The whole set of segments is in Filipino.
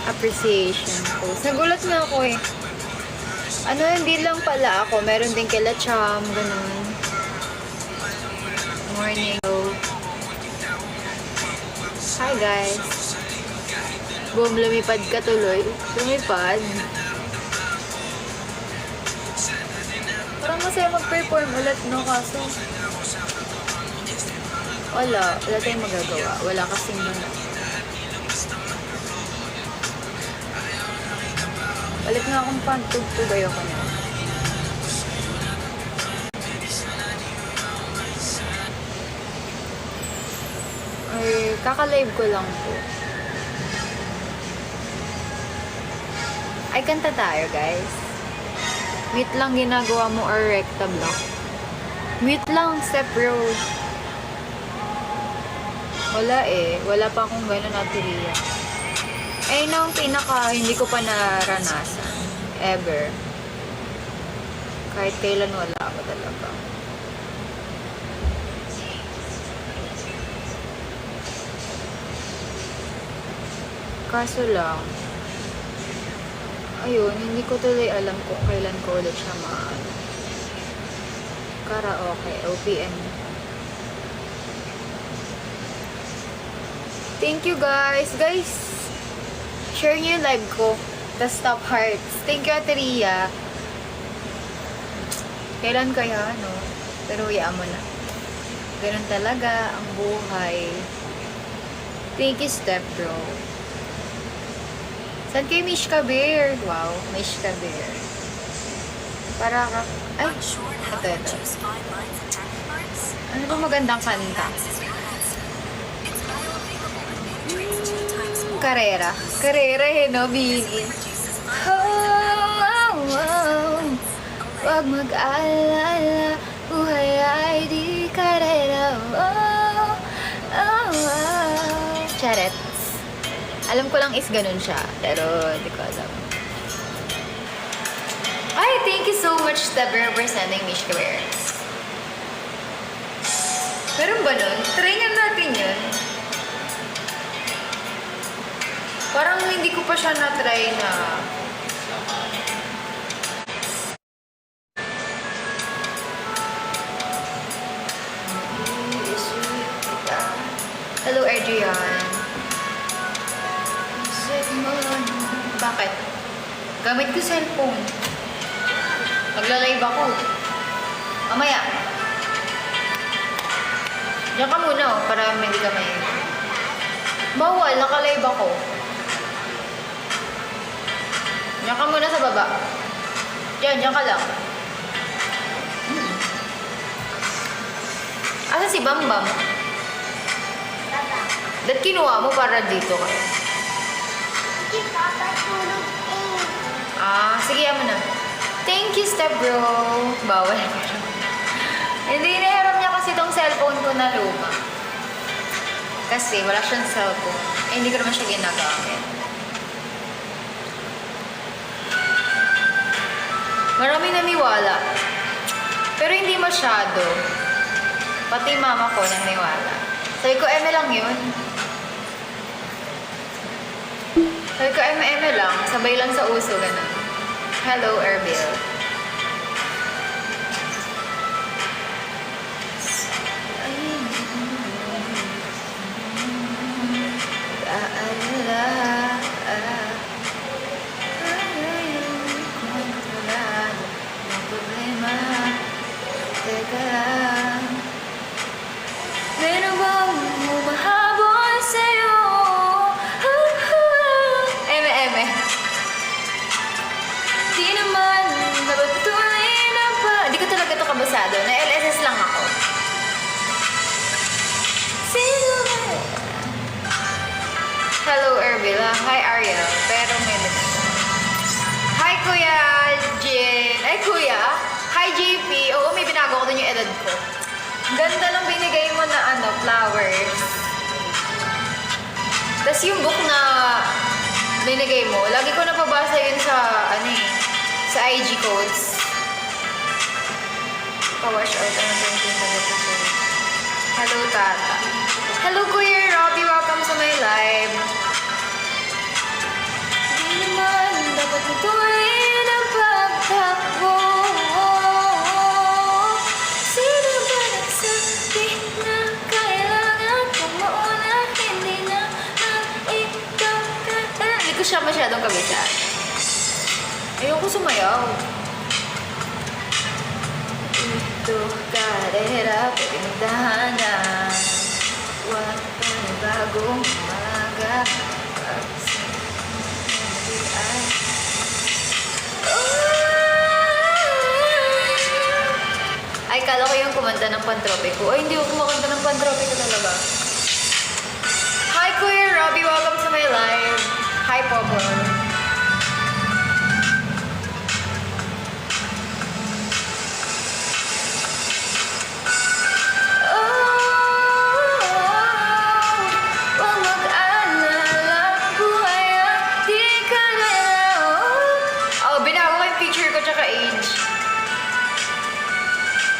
appreciation post. Nagulat nga ako eh. Ano, hindi lang pala ako. Meron din kila Cham, ganun. Morning. Hi guys. Boom, lumipad ka tuloy. Lumipad. Parang masaya mag-perform ulit, no? Kaso, wala tayong magagawa. Wala kasing Balik nga akong pantugtog, ayoko na. Ay, kaka-live ko lang po. Ay, kanta tayo, guys. Mute lang ginagawa mo or recta block. Mute lang, step bro. Wala eh. Wala pa akong gano'n na teorya. Eh, no, pinaka hindi ko pa naranasan. Ever. Kahit kailan wala ako talaga. Kaso lang, ayun, hindi ko tuloy alam kung kailan ko ulit siya karaoke, OPM. Thank you guys. Guys, share niyo yung live ko. The Stop Hearts. Thank you, Ateria. Kailan kaya, no? Pero hayaan mo na. Ganun talaga ang buhay. Thank you, Step Bro. Saan kay Mishka Bear? Wow, Mishka Bear. Para ka... Ay, ito. Ano ba magandang kanta? Karera. Karera eh, no? Bini. Oh, oh, oh. Huwag mag-alala. Buhay ay di karera. Oh, oh, oh. Charet. Alam ko lang is ganun siya. Pero, hindi ko alam. Ay, thank you so much, Stebber, for sending Mishka Bear. Meron ba nun? Try nga natin yun. Parang hindi ko pa siya na-try na... Hello, Adrian. Bakit? Gamit ko cellphone. Magla-live ako. Mamaya. Diyan ka muna, oh, para hindi ka may... Bawal, naka-live ako. Diyan ka muna sa baba. Diyan ka lang. Asa si Bambam? Ba't kinuha mo para dito ka? Ah, sige mo na. Thank you, Step Bro. Bawal. Hindi, nahiram niya kasi itong cellphone ko na luma. Kasi wala siyang cellphone. Eh, hindi ko naman siya ginagamit. Marami naniwala. Pero hindi masyado. Pati mama ko naniwala. Sabi ko, eme lang yun. Sabi ko, eme lang. Sabay lang sa uso, ganun. Hello, Erbil. Meron bang humahabol sa'yo? Eme. Di naman napatuloy na ba? Di ko talaga ito kabasado. Na LSS lang ako. Sino ba? Hello, Erbil. Hi, Ariel. Pero may hi, Kuya Jin. Ay, Kuya. Hi, JP. Oo, may binago ko dun yung edad ko. Ganda lang binigay mo na flowers. Tapos yung book na binigay mo, lagi ko napabasa yun sa, sa IG codes. Pa-wash out. Hello, Tata. Hello, Kuya Robbie. Welcome sa my live. siya masyadong kabisa. Ayoko sumayaw. Ito, karera, pinagdahanan. Huwag bagong umaga. Ay, kala ko yung kumanta ng Pantropiko. Ay, hindi ako kumakanta ng Pantropiko talaga. Hi, Kuya Robbie. Welcome to my live. Hi, Popo.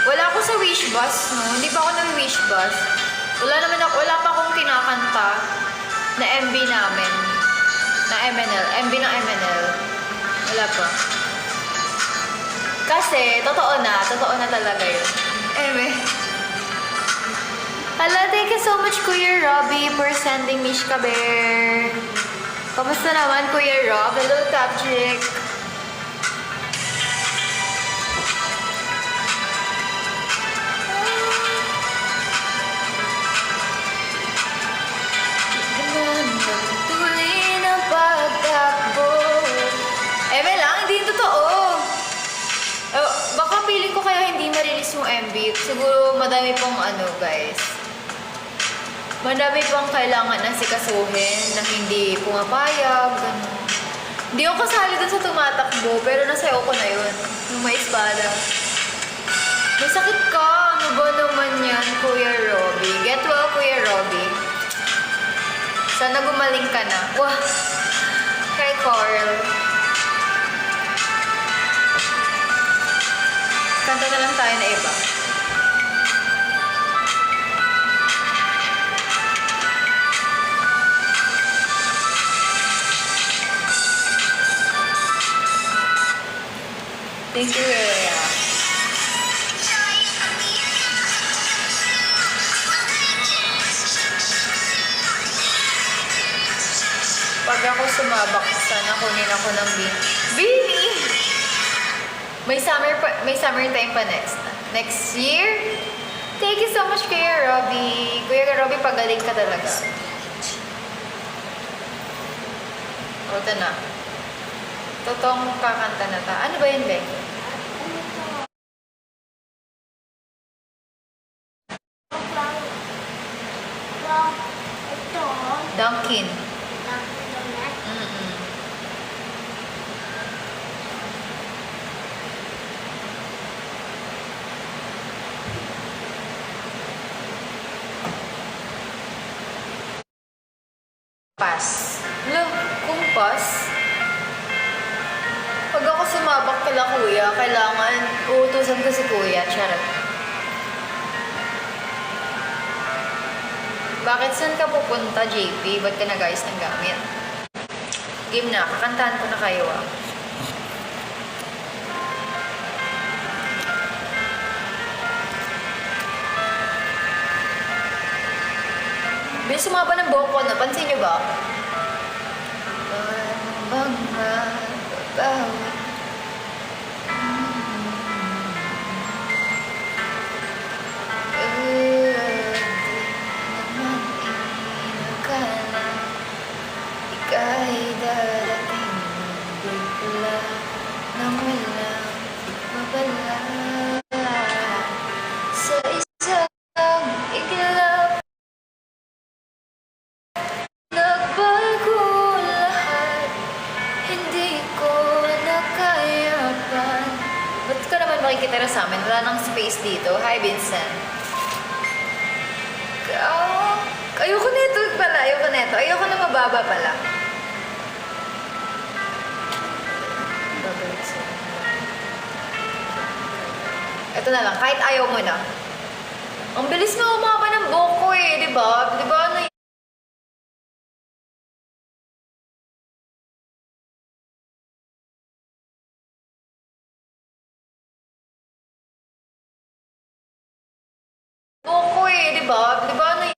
Wala ako sa wish bus, no? Hindi pa ako nag-wish bus. Wala pa akong kinakanta na MB namin. Na MNL. MB ng MNL. Wala pa. Kasi, totoo na talaga yun. Anyway. Hello, thank you so much, Kuya Robbie, for sending me Shkaber. Kamusta naman, Kuya Rob? Hello, Tapchick. Feeling ko kaya hindi ma-release yung MV. Siguro madami pang guys. Madami pang kailangan na sikasuhin na hindi pumapayag, gano'n. Hindi ako kasali dun sa tumatakbo, pero nasayaw ko na yun. Yung may espada. May sakit ka. Ano ba naman yan, Kuya Robbie? Get well, Kuya Robbie. Sana gumaling ka na. Wah! Kay Carl. Kanta na lang tayo na iba. Thank you, Rhea. Pag ako sumabak, sana kunin ako ng Beanie! May summertime pa next year. Thank you so much, Kuya Robbie. Kuya Robbie, pagaling ka talaga. O, ito na. Totoong kakanta na ta. Ano ba yun, Beng? Dunkin. Pas. Alam, kung pas, pag ako sumabak kala Kuya, kailangan uutusan ko si Kuya. Charot. Bakit saan ka pupunta, JP? Ba't ka nag-ayos ng gamit? Game na. Kakantahan ko na kayo, ah. Bilis sumaba ng buhok ko, napansin niyo ba? Bang mababaw. Ika'y darating bigla nang walang mabala sa isang iglap. Nagbago lahat, hindi ko nakayapan. Ba't ka naman makikitira sa amin? Wala nang space dito. Hi, Vincent. Ayoko nito pala. Ayoko na mababa pala. Ito na lang. Kahit ayaw mo na. Ang bilis nga umaba ng buhok ko eh. Diba? Diba ano yun? Buhok ko eh. Diba? Diba ano yun?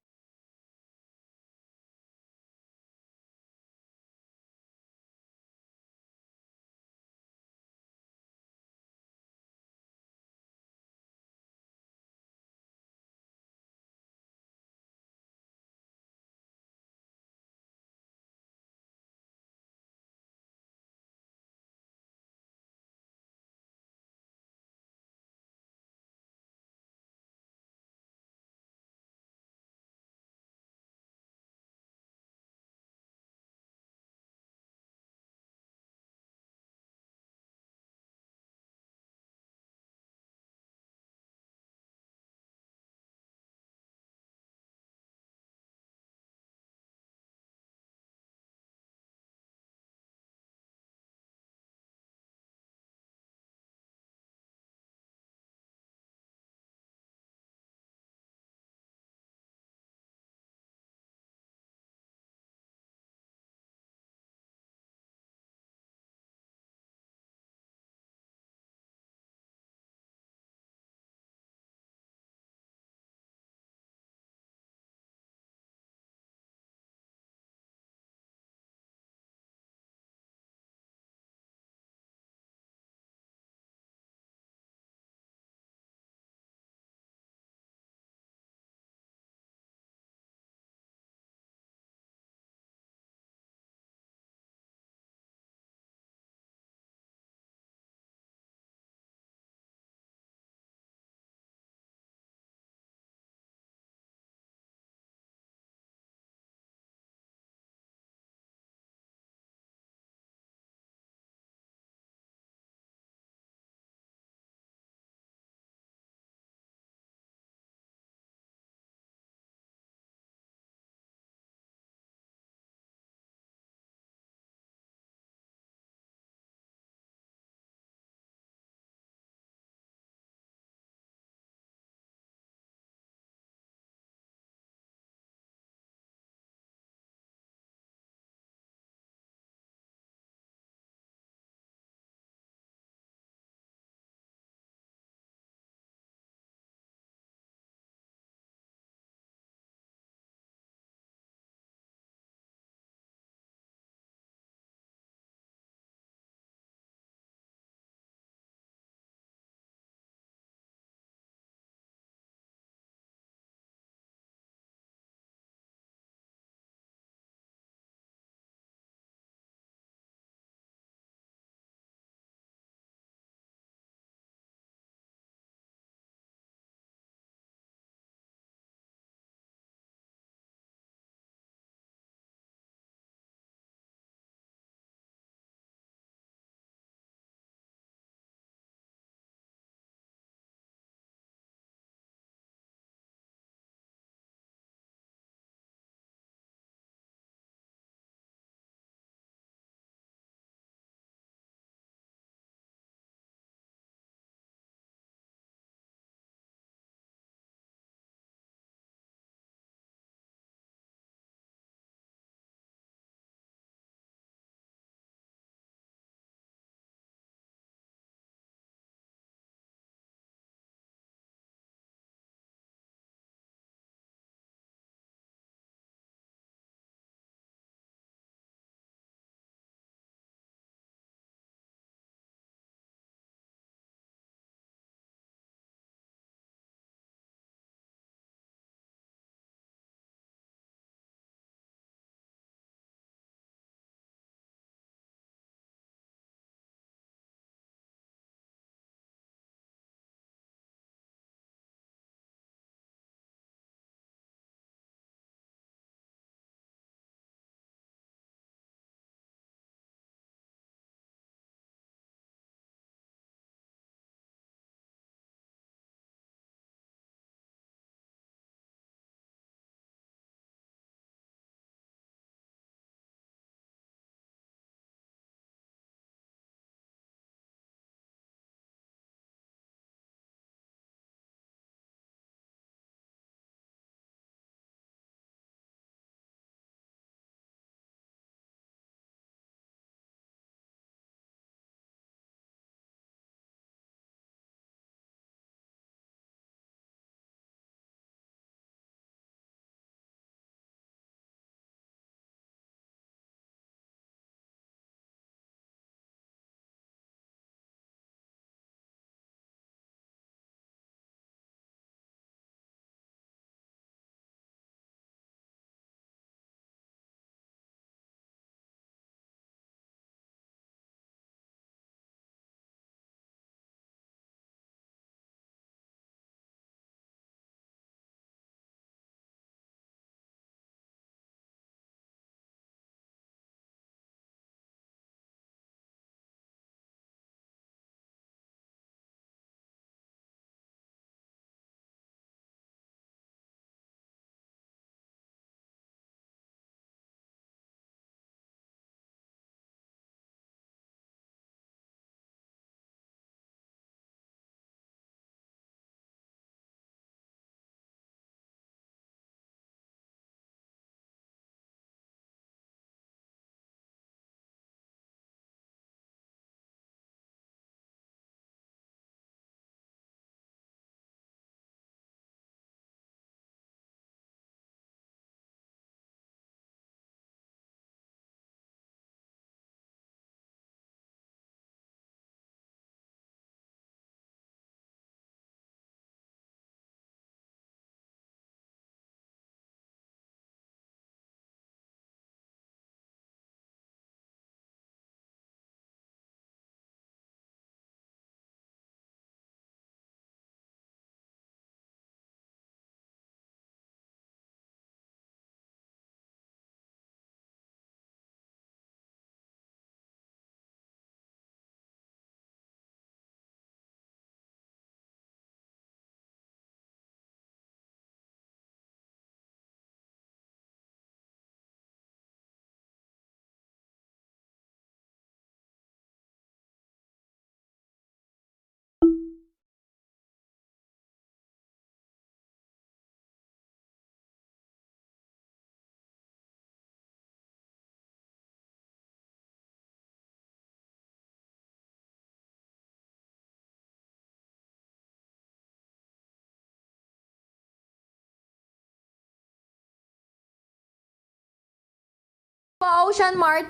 Ocean Mart